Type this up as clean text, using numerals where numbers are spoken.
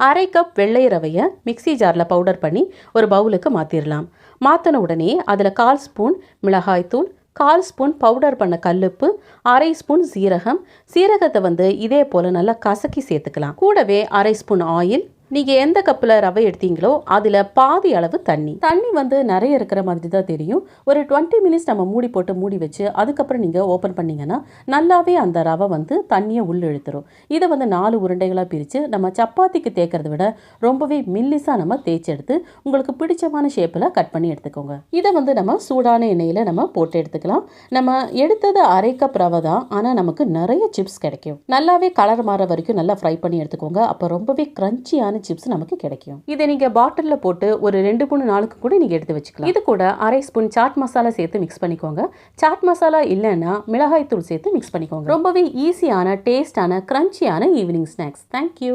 1/2 cup வெள்ளை ரவையை mixie ஜாரில் பவுடர் பண்ணி ஒரு பவுலுக்கு மாற்றிடலாம். மாற்றின உடனே அதில் 1/4 ஸ்பூன் மிளகாய்த்தூள், 1/4 ஸ்பூன் பவுடர் பண்ண கல்லுப்பு, 1/2 ஸ்பூன் சீரகம். சீரகத்தை இதே போல் நல்லா கசக்கி சேர்த்துக்கலாம். கூடவே 1/2 ஸ்பூன் ஆயில். நீங்கள் எந்த கப்பில் ரவை எடுத்தீங்களோ அதில் பாதி அளவு தண்ணி நிறைய இருக்கிற மாதிரி தான் தெரியும். ஒரு 20 மினிட்ஸ் நம்ம மூடி போட்டு மூடி வச்சு அதுக்கப்புறம் நீங்கள் ஓப்பன் பண்ணிங்கன்னா நல்லாவே அந்த ரவை தண்ணியை உள்ள இழுத்துரும். இதை 4 உருண்டைகளாக பிரித்து நம்ம சப்பாத்திக்கு தேய்க்கிறத விட ரொம்பவே மில்லிஸாக நம்ம தேய்ச்சி எடுத்து உங்களுக்கு பிடிச்சமான ஷேப்பில் கட் பண்ணி எடுத்துக்கோங்க. இதை நம்ம சூடான எண்ணெயில் நம்ம போட்டு எடுத்துக்கலாம். நம்ம எடுத்தது 1/2 கப் ரவை தான், ஆனால் நமக்கு நிறைய சிப்ஸ் கிடைக்கும். நல்லாவே கலர் மாற வரைக்கும் நல்லா ஃப்ரை பண்ணி எடுத்துக்கோங்க. அப்போ ரொம்பவே கிரன்ச்சியான சிப்ஸ் நமக்கு கிடைக்கும். இதை நீங்க பாட்டில்ல போட்டு ஒரு 2-3 நாளுக்கு கூட நீங்க எடுத்து வச்சுக்கலாம். இது கூட 1/2 ஸ்பூன் சாட் மசாலா சேர்த்து மிக்ஸ் பண்ணிக்கோங்க. சாட் மசாலா இல்லைன்னா மிளகாய் தூள் சேர்த்து மிக்ஸ் பண்ணிக்கோங்க. ரொம்பவே ஈஸியான, டேஸ்டான, கிரன்ச்சியான ஈவினிங் ஸ்நாக்ஸ். தேங்க்யூ.